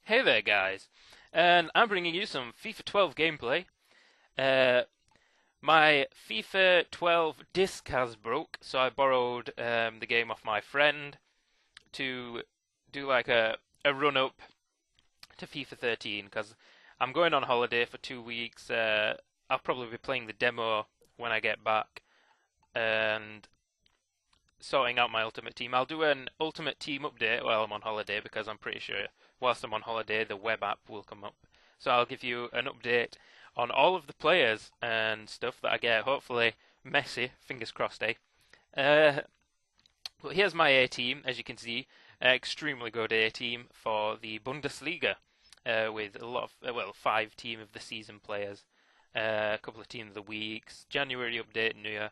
Hey there guys, and I'm bringing you some FIFA 12 gameplay. Uh, my FIFA 12 disc has broke, so I borrowed the game off my friend to do like a run-up to FIFA 13, because I'm going on holiday for 2 weeks. I'll probably be playing the demo when I get back, and sorting out my ultimate team. I'll do an ultimate team update while I'm on holiday because I'm pretty sure whilst I'm on holiday the web app will come up. So I'll give you an update on all of the players and stuff that I get. Hopefully Messi, fingers crossed, eh? But here's my A team, as you can see, extremely good A team for the Bundesliga, with a lot of 5 team of the season players, a couple of team of the weeks, January update, New Year.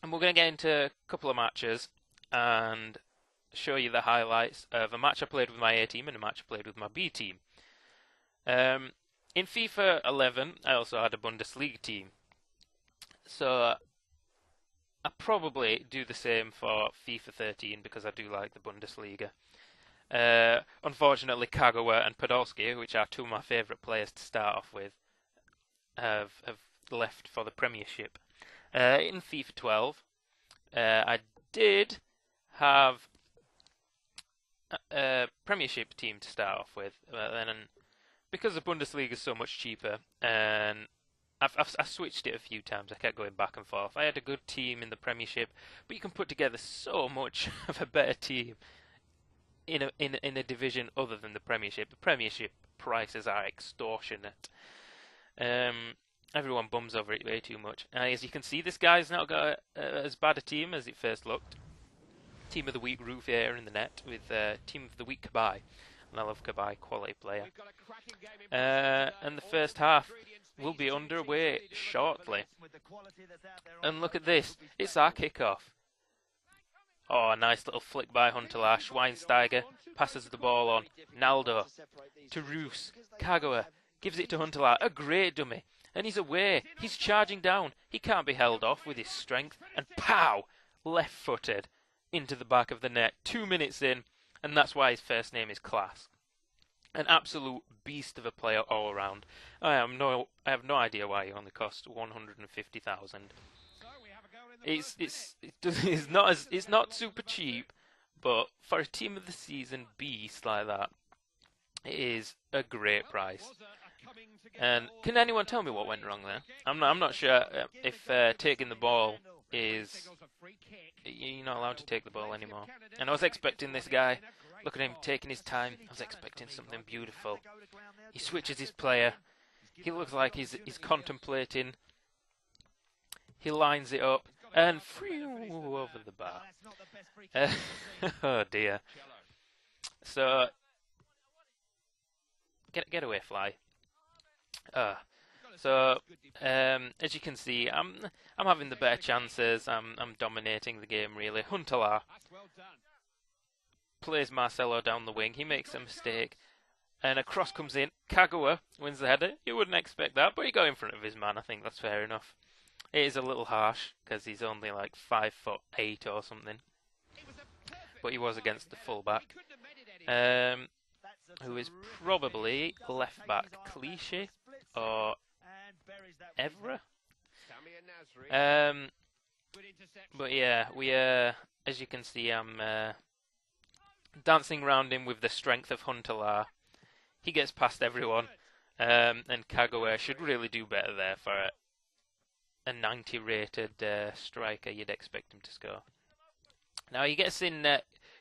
And we're going to get into a couple of matches and show you the highlights of a match I played with my A team and a match I played with my B team. In FIFA 11, I also had a Bundesliga team. So I probably do the same for FIFA 13 because I do like the Bundesliga. Unfortunately, Kagawa and Podolski, which are two of my favourite players to start off with, have left for the Premiership. In FIFA 12, I did have a Premiership team to start off with, and because the Bundesliga is so much cheaper, and I switched it a few times. I kept going back and forth. I had a good team in the Premiership, but you can put together so much of a better team in a division other than the Premiership. The Premiership prices are extortionate. Everyone bums over it way too much. As you can see, this guy's not got as bad a team as it first looked. Team of the week, Rouvier in the net, with team of the week, Kabai. And I love Kabai, quality player. And the first half will be underway shortly. And look at this, it's our kickoff. Oh, a nice little flick by Huntelaar. Schweinsteiger passes the ball on. Naldo to Roos. Kagawa gives it to Huntelaar. A great dummy. And he's away. He's charging down. He can't be held off with his strength. And pow! Left-footed into the back of the net. 2 minutes in, and that's why his first name is Class. An absolute beast of a player all around. I have no idea why he only cost 150,000. It's not super cheap, but for a team of the season beast like that, it is a great price. And can anyone tell me what went wrong there? I'm not sure if taking the ball is... You're not allowed to take the ball anymore. And I was expecting this guy. Look at him taking his time. I was expecting something beautiful. He switches his player. He looks like he's contemplating. He lines it up and over the bar. Oh dear. So get away, fly. As you can see, I'm having the better chances. I'm dominating the game really. Huntelaar plays Marcelo down the wing. He makes a mistake, and a cross comes in. Kagawa wins the header. You wouldn't expect that, but he got in front of his man. I think that's fair enough. It is a little harsh because he's only like 5'8" or something, but he was against the fullback, who is probably left back Clichy or Evra. But yeah, as you can see, I'm dancing around him with the strength of Huntelaar. He gets past everyone, and Kagawa should really do better there for a 90 rated striker. You'd expect him to score. Now he gets in,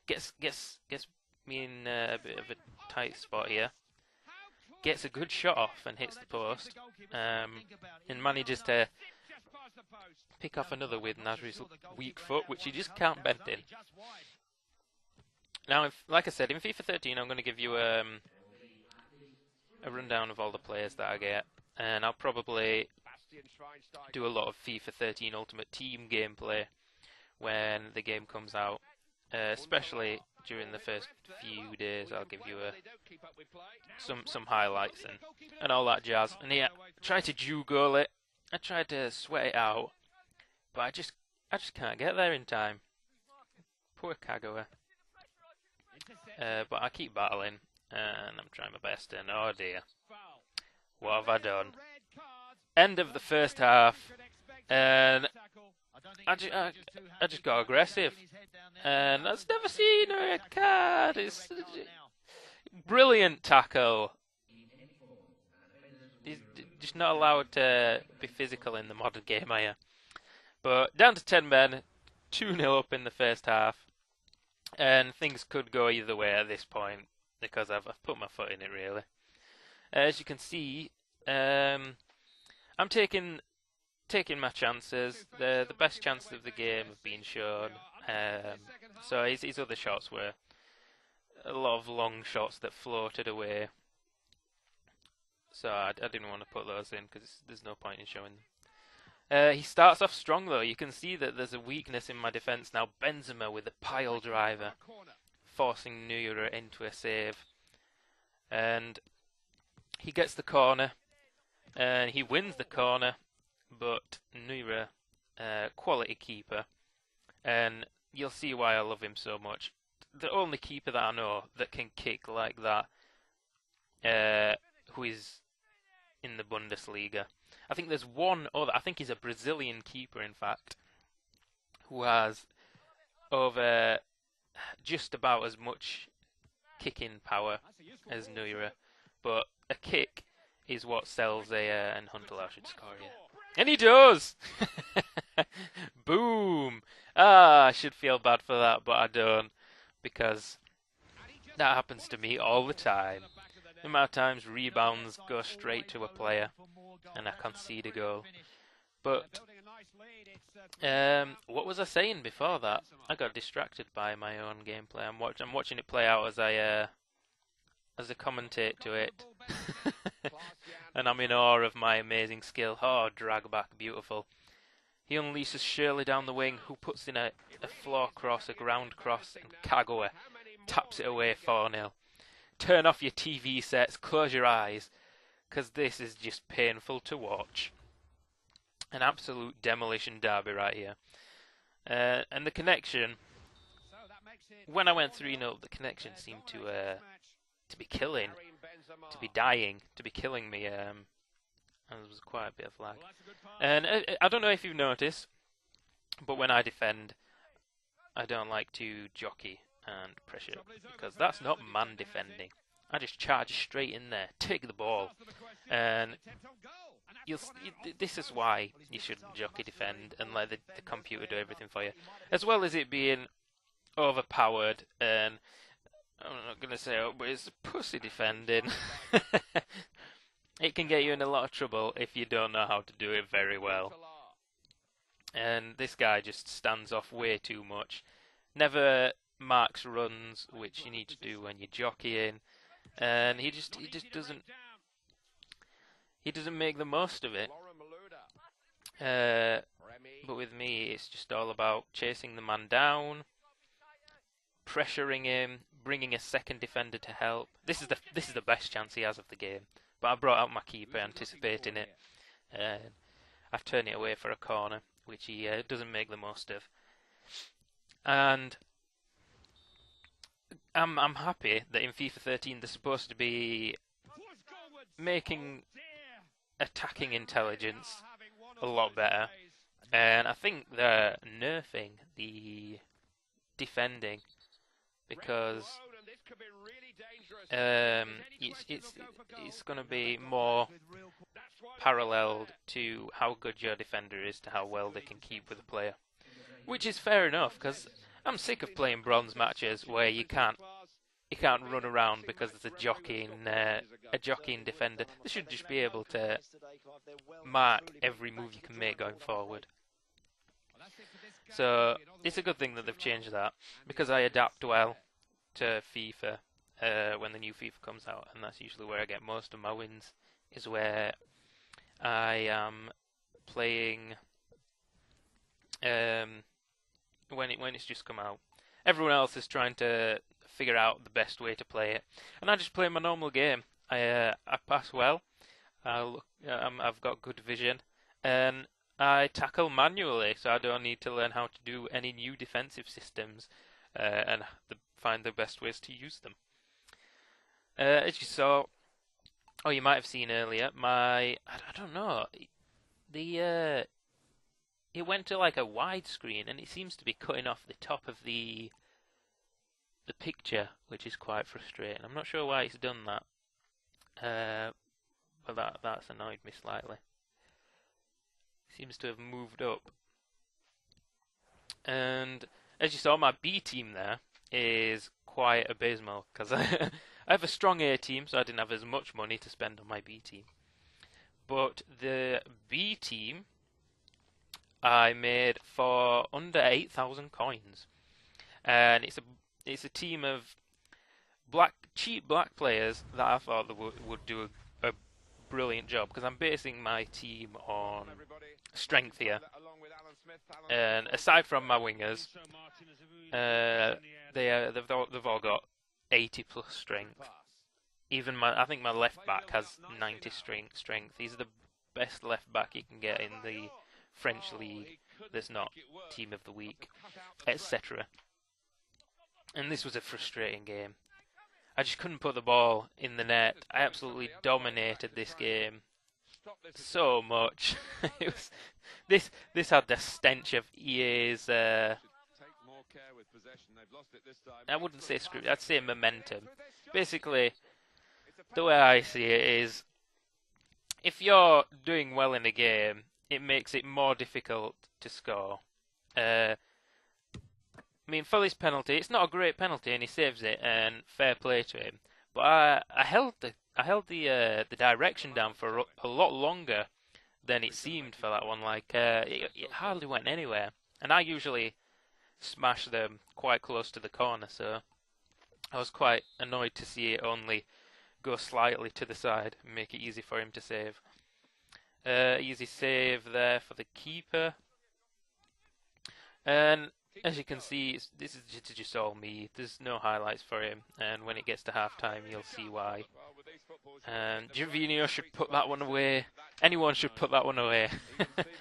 gets me in a bit of a tight spot here. Gets a good shot off and hits the post, and manages to pick off another with Nasri's weak foot, which he just can't bend in. Now, like I said, in FIFA 13, I'm going to give you a rundown of all the players that I get, and I'll probably do a lot of FIFA 13 Ultimate Team gameplay when the game comes out, especially during the first few days. I'll give you some highlights and all that jazz. And yeah, I tried to Jew goal it. I tried to sweat it out, but I just can't get there in time. Poor Kagawa. but I keep battling, and I'm trying my best, and oh dear, what have I done? End of the first half, and I just got aggressive, and I've never seen a card. It's brilliant tackle. He's just not allowed to be physical in the modern game, are you? But down to 10 men, 2-0 up in the first half, and things could go either way at this point because I've put my foot in it really. As you can see, I'm taking my chances. The best chances of the game have been shown. So his other shots were a lot of long shots that floated away. So I didn't want to put those in because there's no point in showing them. He starts off strong though. You can see that there's a weakness in my defence now. Benzema with a pile driver, forcing Neuer into a save. And he gets the corner, and he wins the corner, but Neuer, quality keeper, and you'll see why I love him so much. The only keeper that I know that can kick like that, who is in the Bundesliga. I think there's one other, I think he's a Brazilian keeper in fact, who has over just about as much kicking power as Neuer, but a kick is what sells and Huntelaar should score here. And he does! Boom! I should feel bad for that, but I don't, because that happens to me all the time. The amount of times rebounds go straight to a player and I concede a goal. But what was I saying before that? I got distracted by my own gameplay. I'm watching it play out as I commentate to it, and I'm in awe of my amazing skill. Oh, drag back, beautiful. He unleashes Shirley down the wing, who puts in a floor cross, a ground cross, and Kagawa taps it away 4-0. Turn off your TV sets, close your eyes, because this is just painful to watch. An absolute demolition derby right here. And the connection, when I went 3-0, the connection seemed to be killing, to be dying, to be killing me. And there was quite a bit of lag. And I don't know if you've noticed, but when I defend, I don't like to jockey and pressure, because that's not man defending. I just charge straight in there, take the ball, and this is why you should jockey defend and let the computer do everything for you, as well as it being overpowered. And I'm not going to say, oh, but it's pussy defending. It can get you in a lot of trouble if you don't know how to do it very well. And this guy just stands off way too much. Never marks runs, which you need to do when you're jockeying. And he just doesn't make the most of it. But with me, it's just all about chasing the man down, pressuring him, bringing a second defender to help. This is the best chance he has of the game. But I brought out my keeper, anticipating it. I've turned it away for a corner, which he doesn't make the most of. And I'm happy that in FIFA 13 they're supposed to be making attacking intelligence a lot better, and I think they're nerfing the defending, because it's going to be more paralleled to how good your defender is to how well they can keep with a player, which is fair enough, because I'm sick of playing bronze matches where you can't run around because there's a jockeying defender. They should just be able to mark every move you can make going forward. So it's a good thing that they've changed that, because I adapt well to FIFA when the new FIFA comes out, and that's usually where I get most of my wins, is where I am playing when it's just come out. Everyone else is trying to figure out the best way to play it, and I just play my normal game. I pass well. I've got good vision, and I tackle manually, so I don't need to learn how to do any new defensive systems. And find the best ways to use them. As you saw, or you might have seen earlier, I don't know, it went to like a widescreen, and it seems to be cutting off the top of the picture, which is quite frustrating. I'm not sure why it's done that, but that's annoyed me slightly. Seems to have moved up. And as you saw, my B team there is quite abysmal, because I have a strong A team, so I didn't have as much money to spend on my B team. But the B team I made for under 8,000 coins, and it's a team of cheap black players that I thought would do a brilliant job, because I'm basing my team on strength here. And aside from my wingers, they've all got 80 plus strength. Even I think my left back has 90 strength. He's the best left back you can get in the French league. There's not team of the week, etc. And this was a frustrating game. I just couldn't put the ball in the net. I absolutely dominated this game so much. It was this had the stench of EA's. I wouldn't say script. I'd say momentum. Basically, the way I see it is, if you're doing well in a game, it makes it more difficult to score. I mean, for this penalty, it's not a great penalty, and he saves it, and fair play to him. But I held the direction down for a lot longer than it seemed for that one. Like it hardly went anywhere, and I usually smash them quite close to the corner, so I was quite annoyed to see it only go slightly to the side and make it easy for him to save. Easy save there for the keeper. And as you can see, this is just all me. There's no highlights for him, and when it gets to half-time, you'll see why. Gervinho should put that one away. Anyone should put that one away.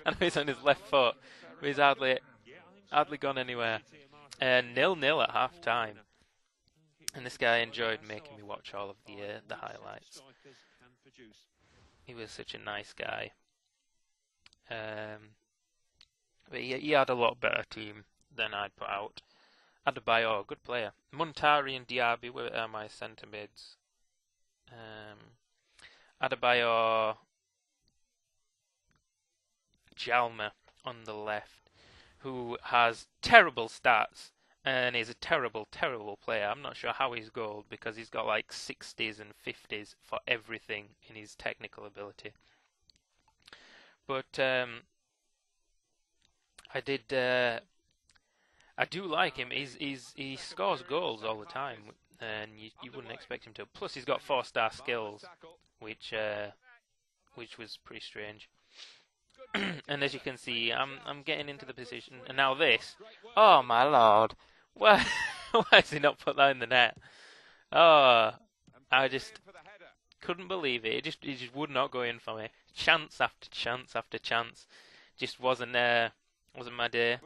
I know he's on his left foot, but he's hardly gone anywhere. 0-0 at half-time. And this guy enjoyed making me watch all of the highlights. He was such a nice guy. But he had a lot better team than I'd put out. Adebayor, good player. Muntari and Diaby were my centre mids. Adebayor, Jalma on the left, who has terrible stats and is a terrible, terrible player. I'm not sure how he's gold, because he's got like 60s and 50s for everything in his technical ability. But I do like him. He scores goals all the time, and you wouldn't expect him to. Plus, he's got 4-star skills, which was pretty strange. And as you can see, I'm getting into the position, and now this. Oh my lord! Why has he not put that in the net? Oh, I just couldn't believe it. It just would not go in for me. Chance after chance after chance, just wasn't my day.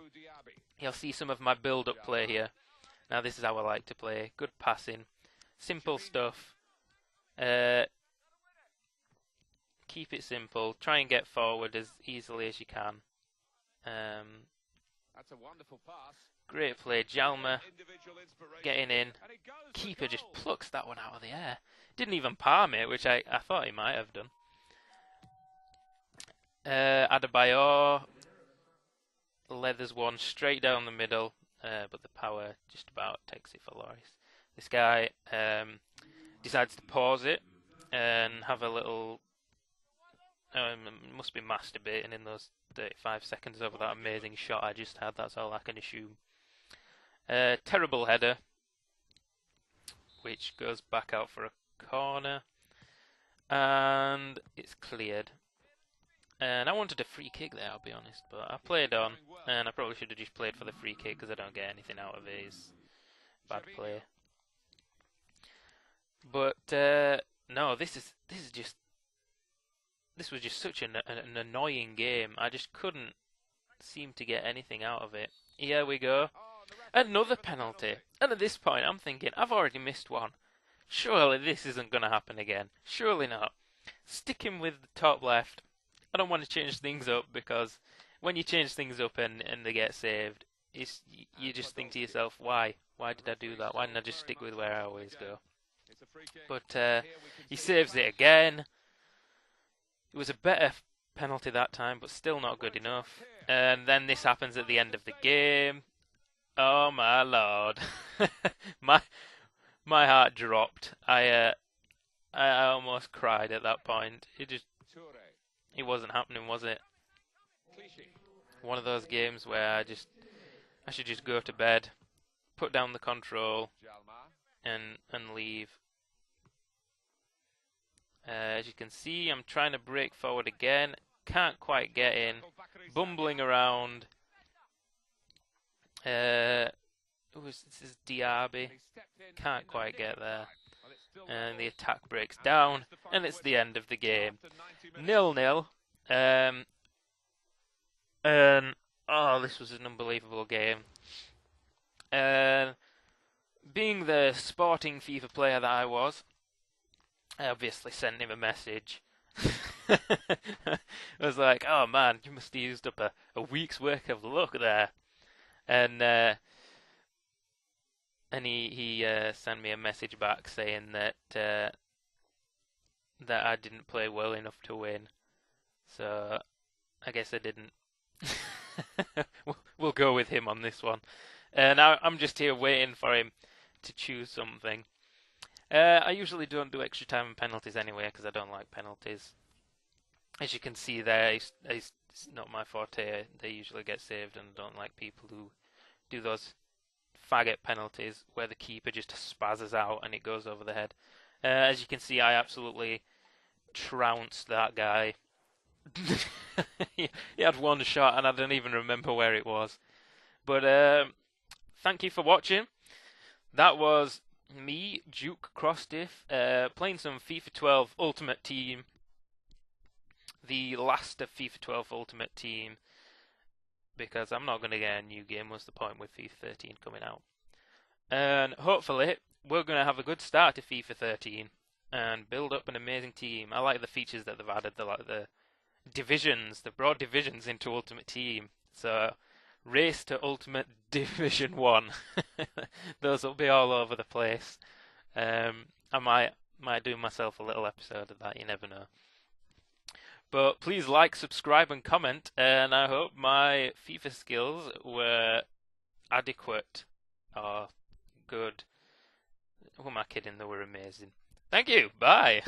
You'll see some of my build-up play here. Now this is how I like to play. Good passing, simple stuff. Keep it simple. Try and get forward as easily as you can. That's a wonderful pass. Great play, Jalma getting in. Keeper just plucks that one out of the air. Didn't even palm it, which I thought he might have done. Adebayor leathers one straight down the middle, but the power just about takes it for Loris. This guy decides to pause it and have a little. Must be masturbating in those 35 seconds over that amazing shot I just had. That's all I can assume. Terrible header, which goes back out for a corner, and it's cleared. And I wanted a free kick there, I'll be honest, but I played on, and I probably should have just played for the free kick, because I don't get anything out of it. It's bad play. But no, this was just such an annoying game. I just couldn't seem to get anything out of it. Here we go. Another penalty. And at this point, I'm thinking, I've already missed one. Surely this isn't going to happen again. Surely not. Stick him with the top left. I don't want to change things up, because when you change things up and they get saved, you just think to yourself, why? Why did I do that? Why didn't I just stick with where I always go? But he saves it again. It was a better penalty that time, but still not good enough. And then this happens at the end of the game. Oh my lord. my heart dropped. I almost cried at that point. It wasn't happening, was it? One of those games where I should just go to bed, put down the control, and leave. As you can see, I'm trying to break forward again. Can't quite get in. Bumbling around. This is Diaby. Can't quite get there. And the attack breaks down, and it's the end of the game. 0-0. And oh, this was an unbelievable game. Being the sporting FIFA player that I was, I obviously sent him a message. I was like, oh man, you must have used up a week's worth of luck there. And he sent me a message back saying that that I didn't play well enough to win. So I guess I didn't. We'll go with him on this one. Now I'm just here waiting for him to choose something. I usually don't do extra time and penalties anyway, because I don't like penalties. As you can see there, it's not my forte. They usually get saved, and I don't like people who do those faggot penalties where the keeper just spazzes out and it goes over the head. As you can see, I absolutely trounced that guy. He had one shot and I don't even remember where it was. But thank you for watching. That was me, DukeKrostif, playing some FIFA 12 Ultimate Team. The last of FIFA 12 Ultimate Team, because I'm not going to get a new game. What's the point with FIFA 13 coming out? And hopefully we're going to have a good start to FIFA 13 and build up an amazing team. I like the features that they've added, the divisions. They've brought divisions into Ultimate Team. So race to Ultimate Division 1. Those will be all over the place. I might do myself a little episode of that, you never know. But please like, subscribe and comment, and I hope my FIFA skills were adequate or good. Who am I kidding? They were amazing. Thank you. Bye.